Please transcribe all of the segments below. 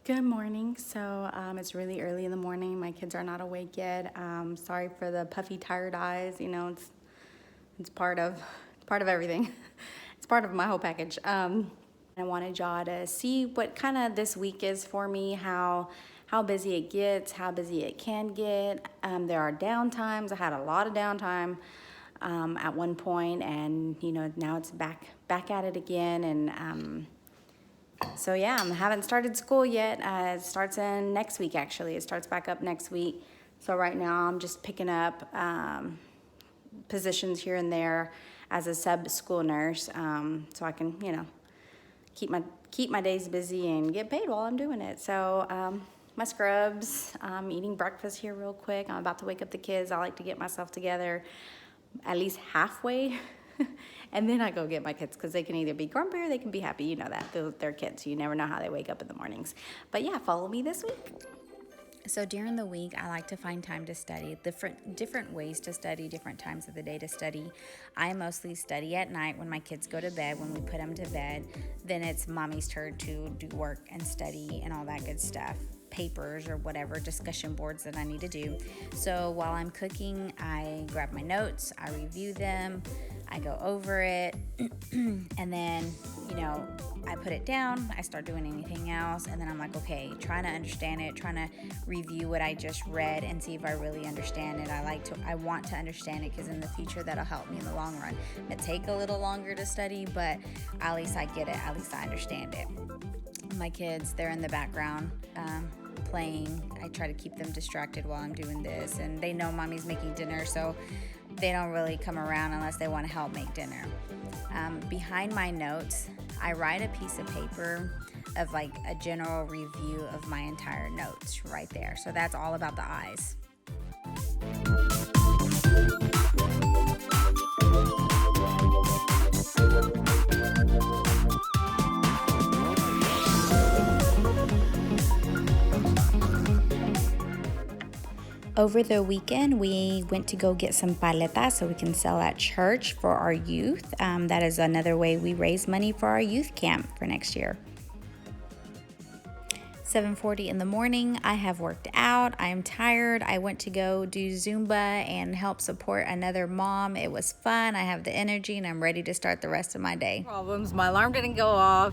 Good morning. So it's really early in the morning. My kids are not awake yet. Sorry for the puffy, tired eyes. You know, it's part of everything. It's part of my whole package. I wanted y'all to see what kind of this week is for me. How busy it gets, how busy it can get. There are downtimes. I had a lot of downtime at one point, and now it's back at it again. And so yeah, I haven't started school yet. It starts in next week, actually. It starts back up next week. So right now I'm just picking up positions here and there as a sub school nurse, so I can keep my days busy and get paid while I'm doing it. So my scrubs, eating breakfast here real quick. I'm about to wake up the kids. I like to get myself together at least halfway. And then I go get my kids, because they can either be grumpy or they can be happy. You know that. They're kids. You never know how they wake up in the mornings. But yeah, follow me this week. So during the week, I like to find time to study, different ways to study, different times of the day to study. I mostly study at night when my kids go to bed, when we put them to bed. Then it's mommy's turn to do work and study and all that good stuff. Papers or whatever, discussion boards that I need to do. So while I'm cooking, I grab my notes, I review them, I go over it, and then, I put it down, I start doing anything else, and then I'm like, okay, trying to understand it, trying to review what I just read and see if I really understand it. I want to understand it, because in the future that'll help me in the long run. It take a little longer to study, but at least I get it, at least I understand it. My kids, they're in the background playing. I try to keep them distracted while I'm doing this, and they know mommy's making dinner, so they don't really come around unless they want to help make dinner. Behind my notes, I write a piece of paper of like a general review of my entire notes right there. So that's all about the eyes. Over the weekend, we went to go get some paletas so we can sell at church for our youth. That is another way we raise money for our youth camp for next year. 7:40 in the morning, I have worked out. I am tired. I went to go do Zumba and help support another mom. It was fun. I have the energy and I'm ready to start the rest of my day. Problems. My alarm didn't go off.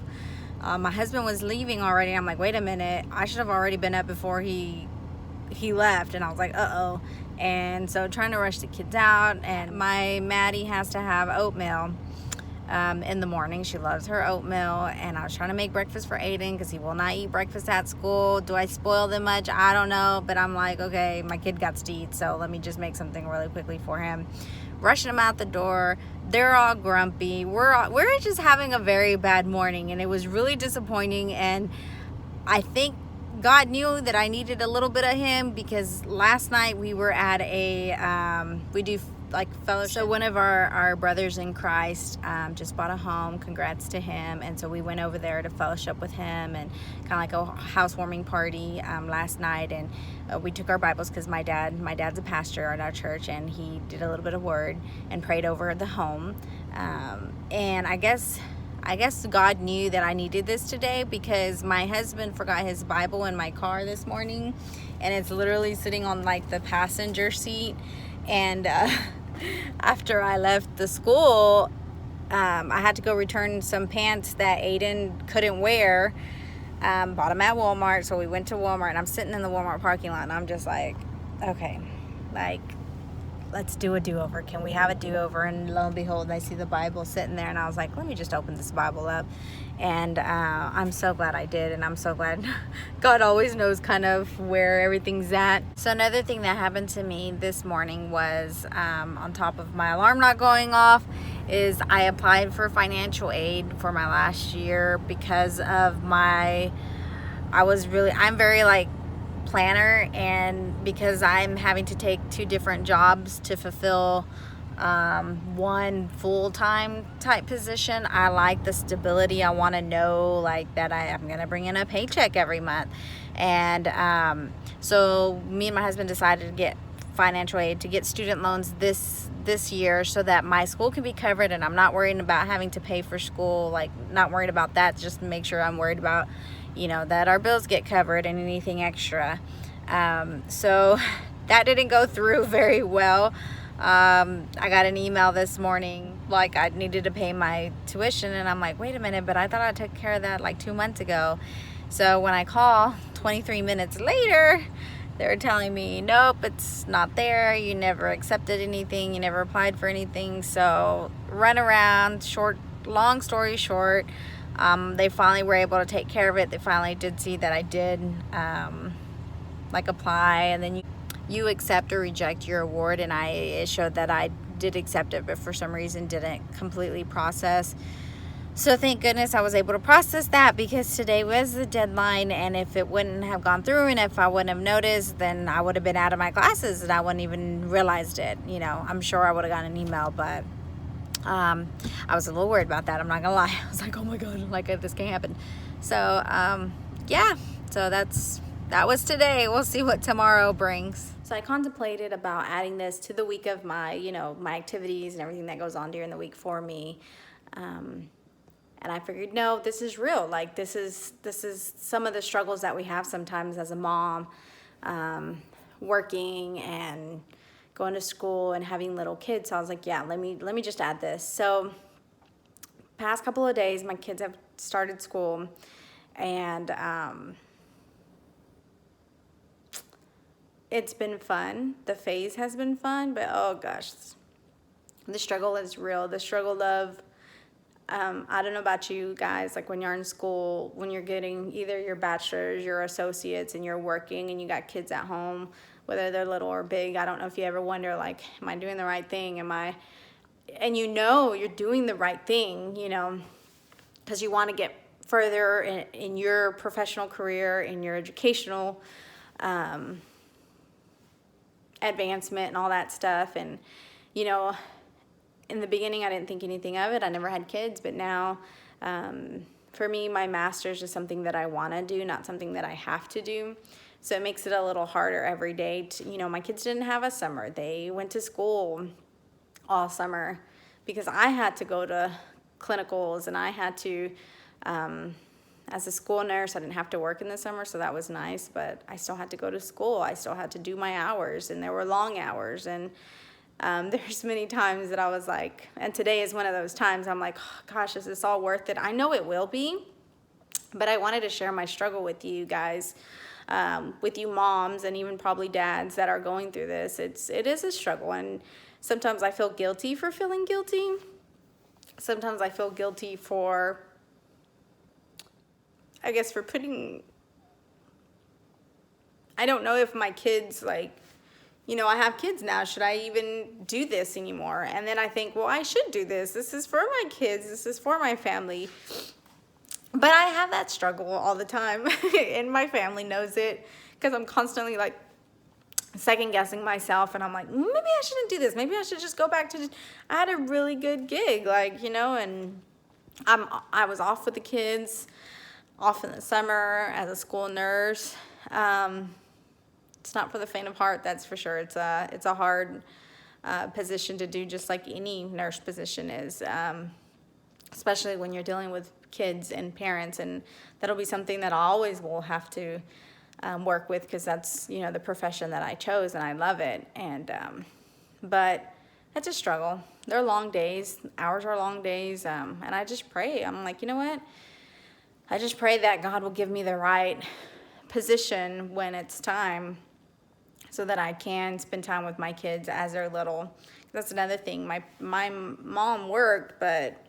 My husband was leaving already. I'm like, wait a minute. I should have already been up before he left, and I was like, uh-oh. And so trying to rush the kids out, and my Maddie has to have oatmeal in the morning. She loves her oatmeal, and I was trying to make breakfast for Aiden because he will not eat breakfast at school. Do I spoil them much? I don't know, but I'm like, okay, my kid got to eat, so let me just make something really quickly for him. Rushing them out the door. They're all grumpy. We're just having a very bad morning, and it was really disappointing. And I think God knew that I needed a little bit of him, because last night we were at we do like fellowship. So one of our brothers in Christ just bought a home. Congrats to him. And so we went over there to fellowship with him, and kind of like a housewarming party last night. And we took our Bibles, because my dad's a pastor at our church, and he did a little bit of word and prayed over the home. And I guess God knew that I needed this today, because my husband forgot his Bible in my car this morning, and it's literally sitting on like the passenger seat. And after I left the school, I had to go return some pants that Aiden couldn't wear. Bought them at Walmart, so we went to Walmart, and I'm sitting in the Walmart parking lot, and I'm just like, okay, like, let's do a do-over. Can we have a do-over? And lo and behold, I see the Bible sitting there, and I was like, let me just open this Bible up. And I'm so glad I did, and I'm so glad God always knows kind of where everything's at. So another thing that happened to me this morning was, on top of my alarm not going off, is I applied for financial aid for my last year, because of I'm very like planner, and because I'm having to take 2 different jobs to fulfill one full-time type position, I like the stability. I want to know like that I'm gonna bring in a paycheck every month. And so me and my husband decided to get financial aid, to get student loans this year, so that my school can be covered, and I'm not worrying about having to pay for school, like not worried about that, just to make sure I'm worried about you know, that our bills get covered and anything extra. So that didn't go through very well. I got an email this morning like I needed to pay my tuition, and I'm like, wait a minute, but I thought I took care of that like 2 months ago. So when I call 23 minutes later, they're telling me, nope, it's not there. You never accepted anything. You never applied for anything. So run around, long story short, they finally were able to take care of it. They finally did see that I did like apply, and then you accept or reject your award, and it showed that I did accept it, but for some reason didn't completely process. So thank goodness I was able to process that, because today was the deadline, and if it wouldn't have gone through and if I wouldn't have noticed, then I would have been out of my classes and I wouldn't even realized it. You know, I'm sure I would have gotten an email, but I was a little worried about that. I'm not gonna lie. I was like, oh my God, like this can't happen. So yeah, so that was today. We'll see what tomorrow brings. So I contemplated about adding this to the week of my, you know, my activities and everything that goes on during the week for me. And I figured, no, this is real. Like this is some of the struggles that we have sometimes as a mom, working and going to school and having little kids. So I was like, yeah, let me just add this. So past couple of days, my kids have started school, and it's been fun. The phase has been fun, but oh gosh, the struggle is real. The struggle of, I don't know about you guys, like when you're in school, when you're getting either your bachelor's, your associates, and you're working and you got kids at home, whether they're little or big. I don't know if you ever wonder, like, am I doing the right thing? And you know you're doing the right thing, you know, because you want to get further in your professional career, in your educational advancement and all that stuff. And, you know, in the beginning, I didn't think anything of it. I never had kids, but now, for me, my master's is something that I want to do, not something that I have to do. So it makes it a little harder every day. You know, my kids didn't have a summer. They went to school all summer because I had to go to clinicals, and I had to, as a school nurse, I didn't have to work in the summer, so that was nice, but I still had to go to school. I still had to do my hours, and there were long hours. And there's many times that I was like, and today is one of those times I'm like, oh, gosh, is this all worth it? I know it will be, but I wanted to share my struggle with you guys, with you moms and even probably dads that are going through this. It is a struggle, and sometimes I feel guilty for feeling guilty. Sometimes I feel guilty for, I guess, for putting, I don't know if my kids, like, you know, I have kids now. Should I even do this anymore? And then I think, well, I should do this. This is for my kids. This is for my family. But I have that struggle all the time, and my family knows it, because I'm constantly like second guessing myself, and I'm like, maybe I shouldn't do this. Maybe I should just go back to, I had a really good gig, like, you know, and I was off with the kids, off in the summer as a school nurse. It's not for the faint of heart, that's for sure. It's a hard position to do, just like any nurse position is, especially when you're dealing with kids and parents, and that'll be something that I always will have to work with, because that's, you know, the profession that I chose, and I love it. And but it's a struggle. They're long days. Hours are long days, and I just pray. I'm like, you know what? I just pray that God will give me the right position when it's time, so that I can spend time with my kids as they're little. That's another thing. My mom worked, but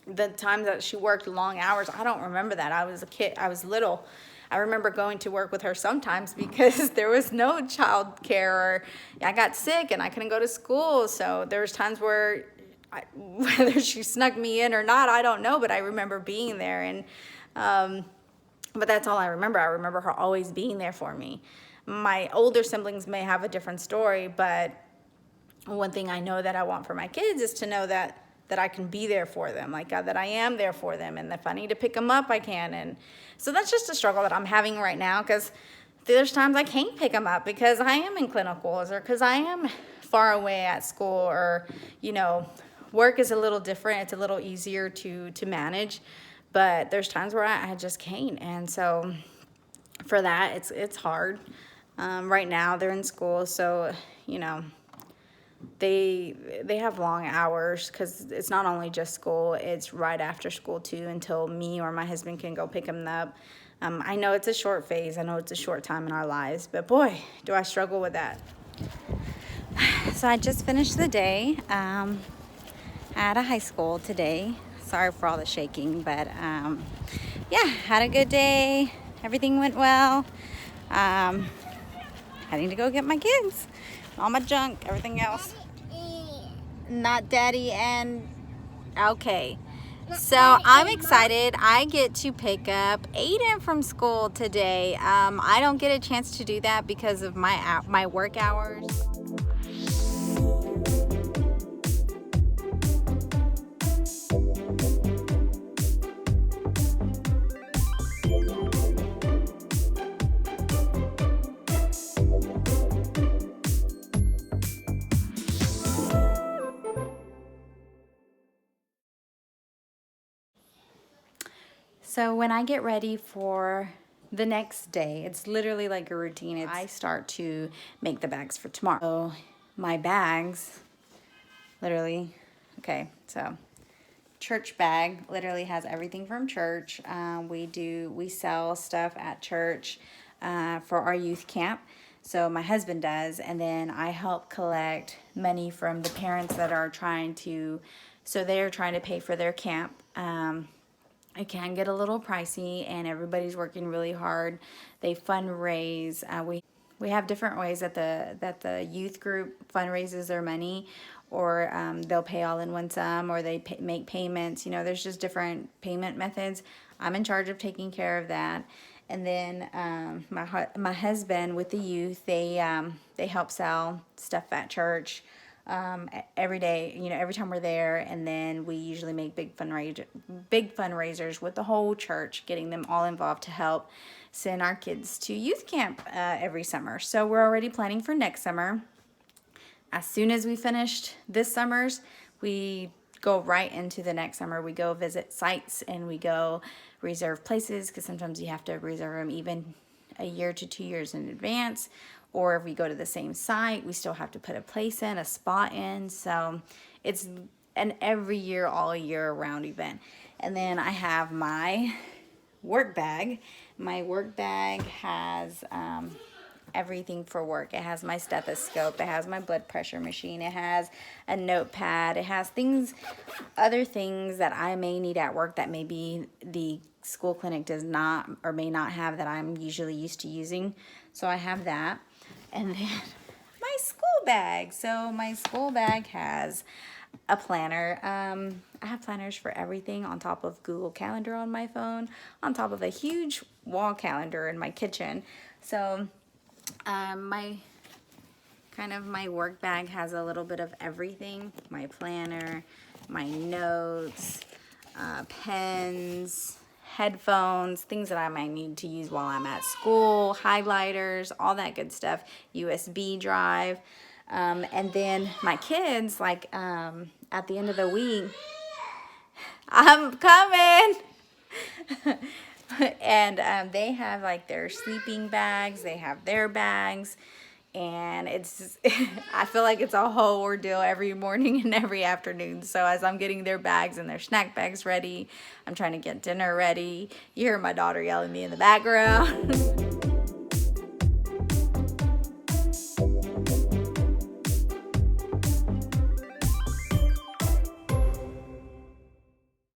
the times that she worked long hours, I don't remember that. I was a kid. I was little. I remember going to work with her sometimes because there was no child care, or I got sick and I couldn't go to school. So there was times where whether she snuck me in or not, I don't know, but I remember being there. And but that's all I remember. I remember her always being there for me. My older siblings may have a different story, but one thing I know that I want for my kids is to know that I can be there for them, like that I am there for them, and if I need to pick them up, I can. And so that's just a struggle that I'm having right now, because there's times I can't pick them up because I am in clinicals, or because I am far away at school, or, you know, work is a little different. It's a little easier to manage. But there's times where I just can't. And so for that, it's hard. Right now they're in school, so, you know, they have long hours because it's not only just school, it's right after school too until me or my husband can go pick them up. I know it's a short phase. I know it's a short time in our lives, but boy, do I struggle with that. So I just finished the day at a high school today. Sorry for all the shaking, but yeah, had a good day. Everything went well. Heading to go get my kids, all my junk, everything else. Not daddy and okay. So I'm excited. I get to pick up Aiden from school today. I don't get a chance to do that because of my work hours. So when I get ready for the next day, it's literally like a routine. I start to make the bags for tomorrow. So my bags, literally, okay, so church bag literally has everything from church. We sell stuff at church for our youth camp. So my husband does, and then I help collect money from the parents that are trying to pay for their camp. It can get a little pricey, and everybody's working really hard. They fundraise. We have different ways that the youth group fundraises their money, or they'll pay all in one sum, or they make payments. You know, there's just different payment methods. I'm in charge of taking care of that. And then my husband with the youth, they help sell stuff at church. Every day, you know, every time we're there, and then we usually make big fundraisers with the whole church, getting them all involved to help send our kids to youth camp every summer. So we're already planning for next summer. As soon as we finished this summer's, we go right into the next summer. We go visit sites and we go reserve places, because sometimes you have to reserve them even a year to 2 years in advance. Or if we go to the same site, we still have to put a spot in. So it's an every year, all year round event. And then I have my work bag. My work bag has everything for work. It has my stethoscope. It has my blood pressure machine. It has a notepad. It has other things that I may need at work that maybe the school clinic does not or may not have, that I'm usually used to using. So I have that. And then my school bag. So my school bag has a planner. I have planners for everything, on top of Google Calendar on my phone, on top of a huge wall calendar in my kitchen. So my work bag has a little bit of everything. My planner, my notes, pens, headphones, things that I might need to use while I'm at school, highlighters, all that good stuff, USB drive. And then my kids, like at the end of the week, I'm coming. And they have like their sleeping bags, they have their bags, and it's I feel like it's a whole ordeal every morning and every afternoon. So as I'm getting their bags and their snack bags ready, I'm trying to get dinner ready. You hear my daughter yelling at me in the background.